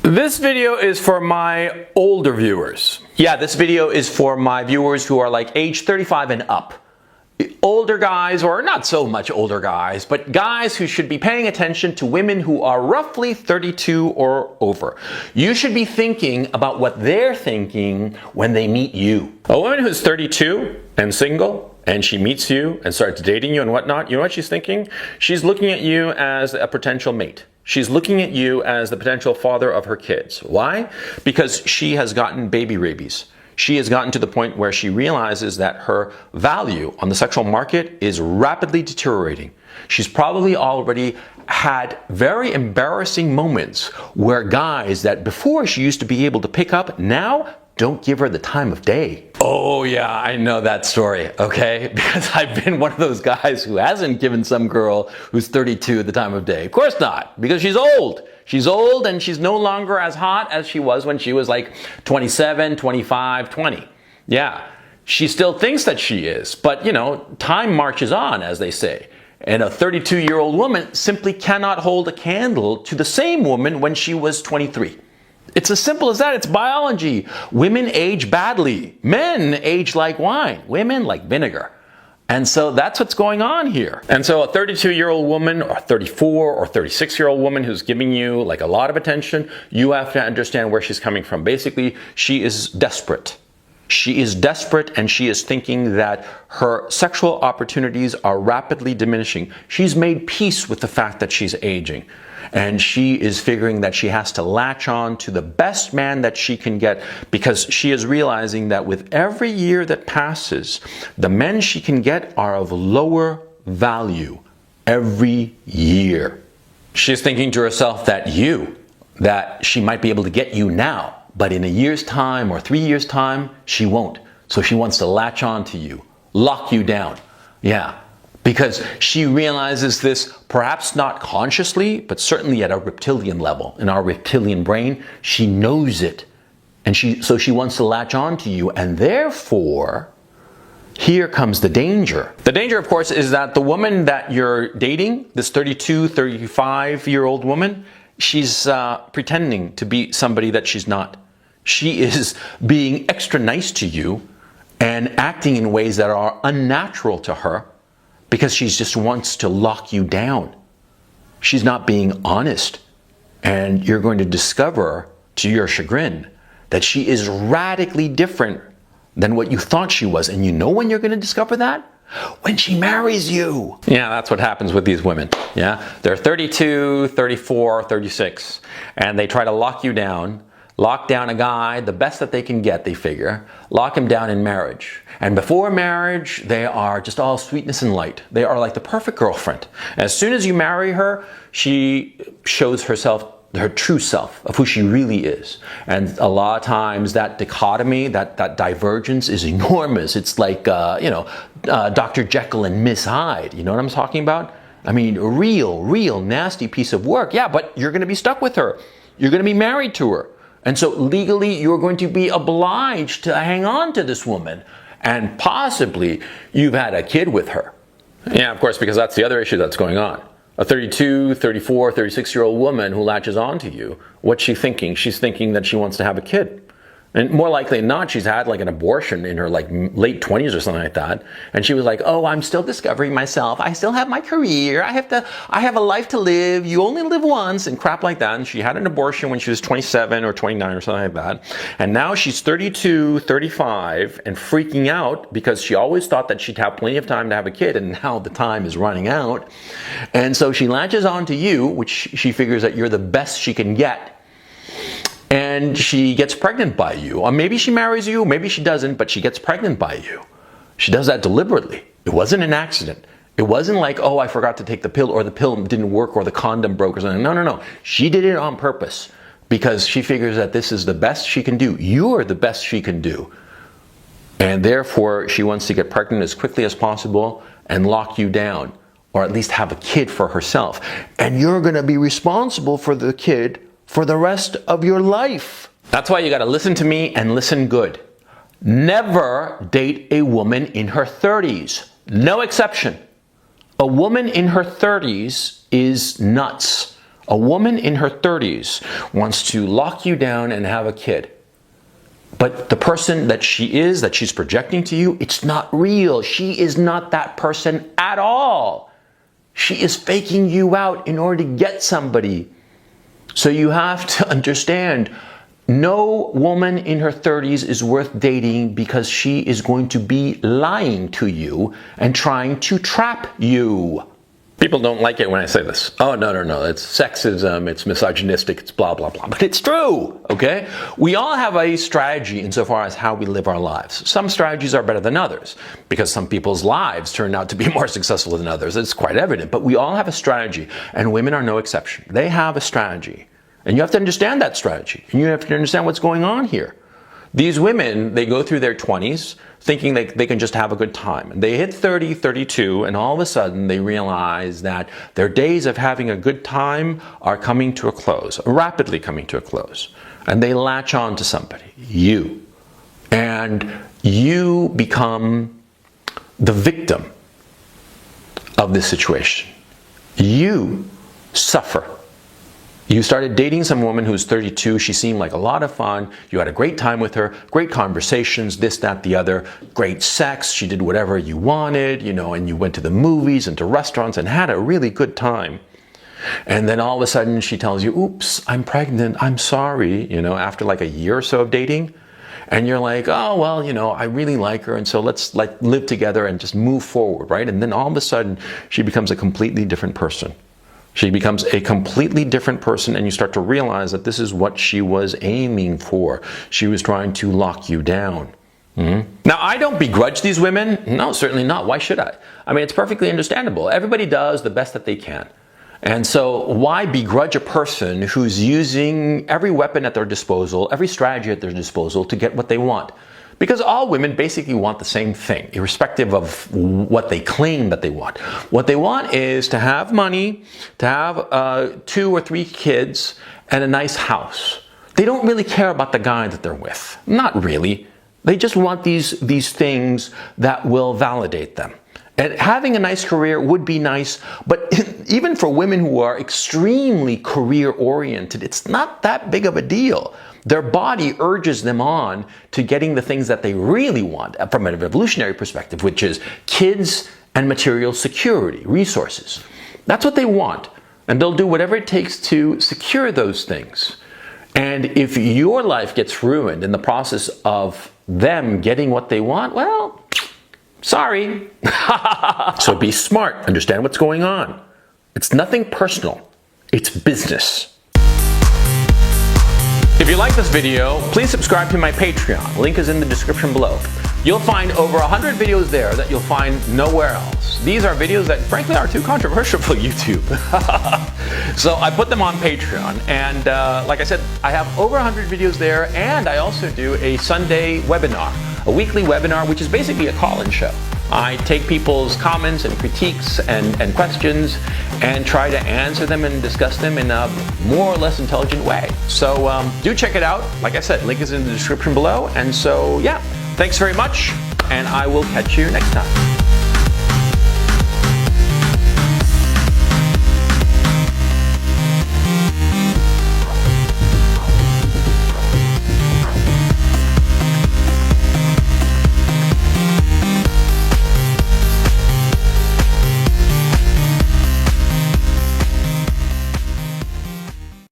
This video is for my older viewers. Yeah, this video is for my viewers who are like age 35 and up. Older guys, or not so much older guys, but guys who should be paying attention to women who are roughly 32 or over. You should be thinking about what they're thinking when they meet you. A woman who's 32 and single, and she meets you and starts dating you and whatnot, you know what she's thinking? She's looking at you as a potential mate. She's looking at you as the potential father of her kids. Why? Because she has gotten baby rabies. She has gotten to the point where she realizes that her value on the sexual market is rapidly deteriorating. She's probably already had very embarrassing moments where guys that before she used to be able to pick up now don't give her the time of day. Oh yeah, I know that story, okay? Because I've been one of those guys who hasn't given some girl who's 32 the time of day. Of course not, because she's old. She's old and she's no longer as hot as she was when she was like 27, 25, 20. Yeah, she still thinks that she is, but you know, time marches on, as they say. And a 32-year-old woman simply cannot hold a candle to the same woman when she was 23. It's as simple as that. It's biology. Women age badly. Men age like wine. Women like vinegar. And so that's what's going on here. And so a 32-year-old woman or 34 or 36-year-old woman who's giving you like a lot of attention, you have to understand where she's coming from. Basically, she is desperate. She is desperate and she is thinking that her sexual opportunities are rapidly diminishing. She's made peace with the fact that she's aging. And she is figuring that she has to latch on to the best man that she can get because she is realizing that with every year that passes, the men she can get are of lower value every year. She's thinking to herself that she might be able to get you now, but in a year's time or 3 years' time, she won't. So she wants to latch on to you, lock you down. Yeah. Because she realizes this, perhaps not consciously, but certainly at a reptilian level. In our reptilian brain, she knows it. And so she wants to latch on to you. And therefore, here comes the danger. The danger, of course, is that the woman that you're dating, this 32, 35-year-old woman, she's pretending to be somebody that she's not. She is being extra nice to you and acting in ways that are unnatural to her, because she just wants to lock you down. She's not being honest. And you're going to discover, to your chagrin, that she is radically different than what you thought she was. And you know when you're going to discover that? When she marries you. Yeah, that's what happens with these women. Yeah, they're 32, 34, 36, and they try to lock you down. Lock down a guy, the best that they can get, they figure. Lock him down in marriage. And before marriage, they are just all sweetness and light. They are like the perfect girlfriend. As soon as you marry her, she shows herself, her true self, of who she really is. And a lot of times that dichotomy, that divergence is enormous. It's like, Dr. Jekyll and Miss Hyde. You know what I'm talking about? I mean, a real nasty piece of work. Yeah, but you're going to be stuck with her. You're going to be married to her. And so legally, you're going to be obliged to hang on to this woman. And possibly, you've had a kid with her. Yeah, of course, because that's the other issue that's going on. A 32, 34, 36-year-old woman who latches on to you, what's she thinking? She's thinking that she wants to have a kid. And more likely than not, she's had like an abortion in her like late 20s or something like that. And she was like, oh, I'm still discovering myself. I still have my career. I have a life to live. You only live once and crap like that. And she had an abortion when she was 27 or 29 or something like that. And now she's 32, 35 and freaking out because she always thought that she'd have plenty of time to have a kid. And now the time is running out. And so she latches on to you, which she figures that you're the best she can get. And she gets pregnant by you. Or maybe she marries you, maybe she doesn't, but she gets pregnant by you. She does that deliberately. It wasn't an accident. It wasn't like, oh, I forgot to take the pill, or the pill didn't work, or the condom broke or something. No. She did it on purpose because she figures that this is the best she can do. You're the best she can do. And therefore, she wants to get pregnant as quickly as possible and lock you down, or at least have a kid for herself. And you're going to be responsible for the kid for the rest of your life. That's why you got to listen to me and listen good. Never date a woman in her 30s. No exception. A woman in her 30s is nuts. A woman in her 30s wants to lock you down and have a kid. But the person that she's projecting to you, it's not real. She is not that person at all. She is faking you out in order to get somebody. So you have to understand, no woman in her 30s is worth dating because she is going to be lying to you and trying to trap you. People don't like it when I say this. Oh, no, it's sexism, it's misogynistic, it's blah, blah, blah. But it's true, okay? We all have a strategy insofar as how we live our lives. Some strategies are better than others because some people's lives turn out to be more successful than others. It's quite evident. But we all have a strategy, and women are no exception. They have a strategy. And you have to understand that strategy. And you have to understand what's going on here. These women, they go through their 20s thinking they can just have a good time. And they hit 30, 32, and all of a sudden they realize that their days of having a good time are coming to a close, rapidly coming to a close. And they latch on to somebody, you. And you become the victim of this situation. You suffer. You started dating some woman who's 32. She seemed like a lot of fun. You had a great time with her, great conversations, this, that, the other, great sex. She did whatever you wanted, and you went to the movies and to restaurants and had a really good time. And then all of a sudden she tells you, oops, I'm pregnant, I'm sorry, after like a year or so of dating. And you're like, oh, well, I really like her, and so let's live together and just move forward, right? And then all of a sudden she becomes a completely different person. She becomes a completely different person, and you start to realize that this is what she was aiming for. She was trying to lock you down. Now, I don't begrudge these women. No, certainly not. Why should I? I mean, it's perfectly understandable. Everybody does the best that they can. And so why begrudge a person who's using every weapon at their disposal, every strategy at their disposal to get what they want? Because all women basically want the same thing, irrespective of what they claim that they want. What they want is to have money, to have 2 or 3 kids, and a nice house. They don't really care about the guy that they're with. Not really. They just want these things that will validate them. And having a nice career would be nice, but even for women who are extremely career-oriented, it's not that big of a deal. Their body urges them on to getting the things that they really want from an evolutionary perspective, which is kids and material security, resources. That's what they want. And they'll do whatever it takes to secure those things. And if your life gets ruined in the process of them getting what they want, well, sorry. So be smart. Understand what's going on. It's nothing personal. It's business. If you like this video, please subscribe to my Patreon. Link is in the description below. You'll find over 100 videos there that you'll find nowhere else. These are videos that frankly are too controversial for YouTube. So I put them on Patreon, and like I said, I have over 100 videos there, and I also do a Sunday webinar, a weekly webinar, which is basically a call-in show. I take people's comments and critiques and questions and try to answer them and discuss them in a more or less intelligent way. So do check it out. Like I said, link is in the description below. And so, yeah, thanks very much, and I will catch you next time.